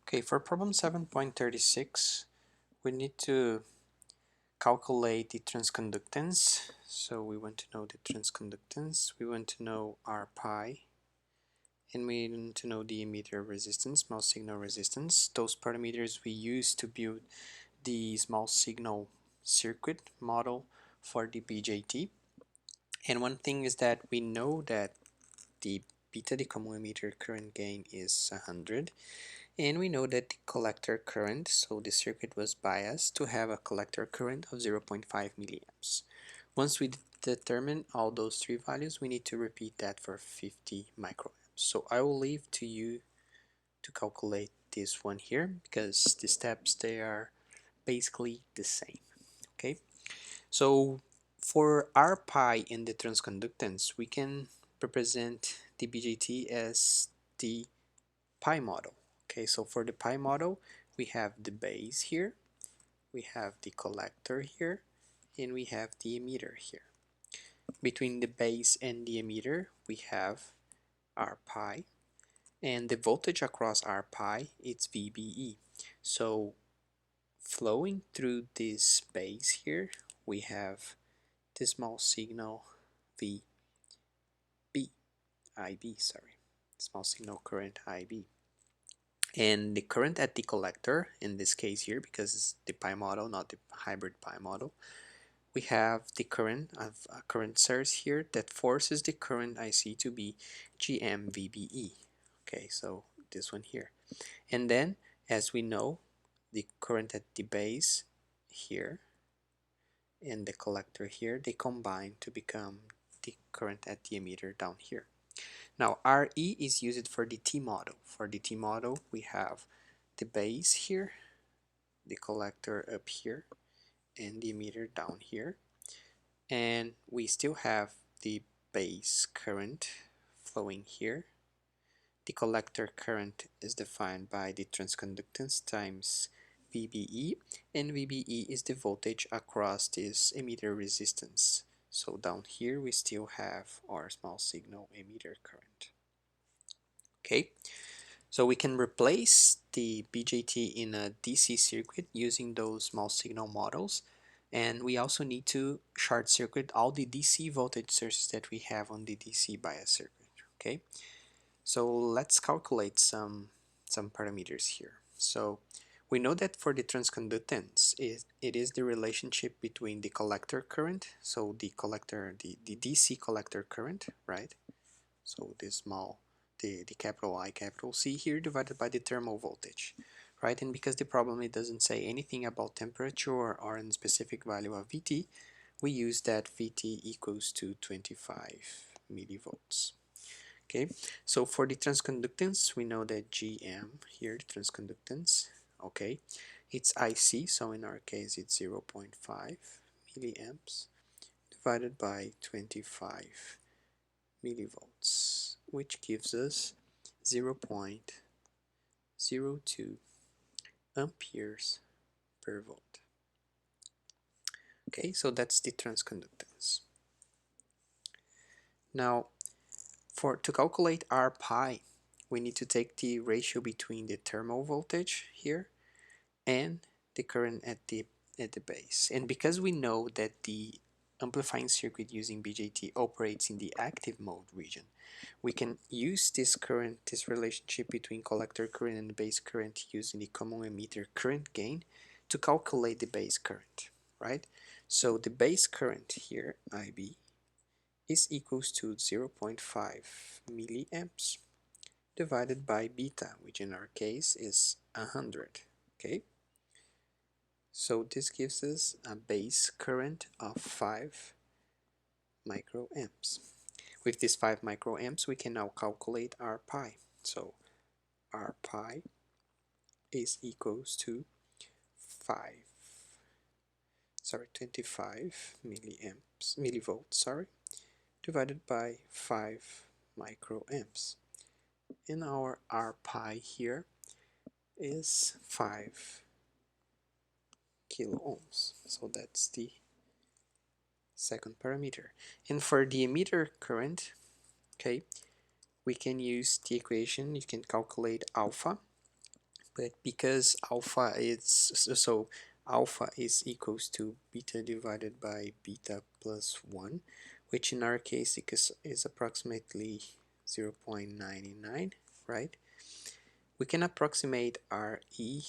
Okay, for problem 7.36, we need to calculate the transconductance. So we want to know the transconductance, we want to know R pi, and we want to know the emitter resistance, small signal resistance. Those parameters we use to build the small signal circuit model for the BJT. And one thing is that we know that the beta, the common emitter current gain, is 100. And we know that the collector current, so the circuit was biased to have a collector current of 0.5 milliamps. Once we determine all those three values, we need to repeat that for 50 microamps. So I will leave to you to calculate this one here because the steps, they are basically the same. Okay, so for R pi in the transconductance, we can represent the BJT as the pi model. Okay, so for the pi model, we have the base here, we have the collector here, and we have the emitter here. Between the base and the emitter, we have R pi, and the voltage across R pi, it's VBE. So flowing through this base here, we have the small signal VB, IB, sorry, small signal current IB. And the current at the collector, in this case here, because it's the pi model, not the hybrid pi model, we have the current of a current source here that forces the current IC to be GMVBE. Okay, so this one here. And then, as we know, the current at the base here and the collector here, they combine to become the current at the emitter down here. Now, RE is used for the T model. For the T model, we have the base here, the collector up here, and the emitter down here. And we still have the base current flowing here. The collector current is defined by the transconductance times VBE, and VBE is the voltage across this emitter resistance. So down here we still have our small signal emitter current. Okay, so we can replace the BJT in a DC circuit using those small signal models, and we also need to short circuit all the DC voltage sources that we have on the DC bias circuit. Okay, so let's calculate some parameters here. So we know that for the transconductance, it is the relationship between the collector current, so the collector, the DC collector current, right? So this small, the capital I, capital C here divided by the thermal voltage, right? And because the problem, it doesn't say anything about temperature or any specific value of Vt, we use that Vt equals to 25 millivolts. Okay, so for the transconductance, we know that Gm here, the transconductance, okay, it's IC, so in our case it's 0.5 milliamps divided by 25 millivolts, which gives us 0.02 amperes per volt. Okay, so that's the transconductance. Now, to calculate R pi, we need to take the ratio between the thermal voltage here and the current at the base. And because we know that the amplifying circuit using BJT operates in the active mode region, we can use this current, this relationship between collector current and base current using the common emitter current gain to calculate the base current, right? So the base current here, IB, is equals to 0.5 milliamps divided by beta, which in our case is 100, okay? So this gives us a base current of 5 microamps. With this 5 microamps, we can now calculate R pi. So R pi is equals to 25 millivolts, divided by 5 microamps. And our R pi here is 5 kilo ohms. So that's the second parameter. And for the emitter current, okay, we can use the equation. You can calculate alpha But because alpha is equals to beta divided by beta plus 1, which in our case is approximately 0.99, right? We can approximate Re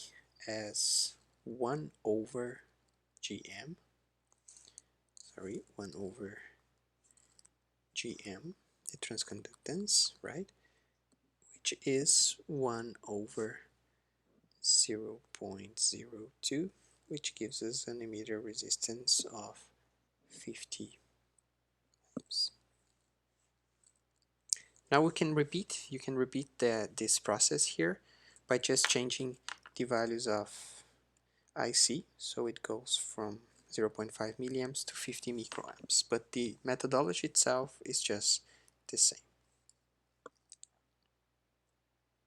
as 1 over Gm, 1 over Gm, the transconductance, right? Which is 1 over 0.02, which gives us an emitter resistance of 50 ohms. Now you can repeat this process here by just changing the values of IC, so it goes from 0.5 milliamps to 50 microamps, but the methodology itself is just the same.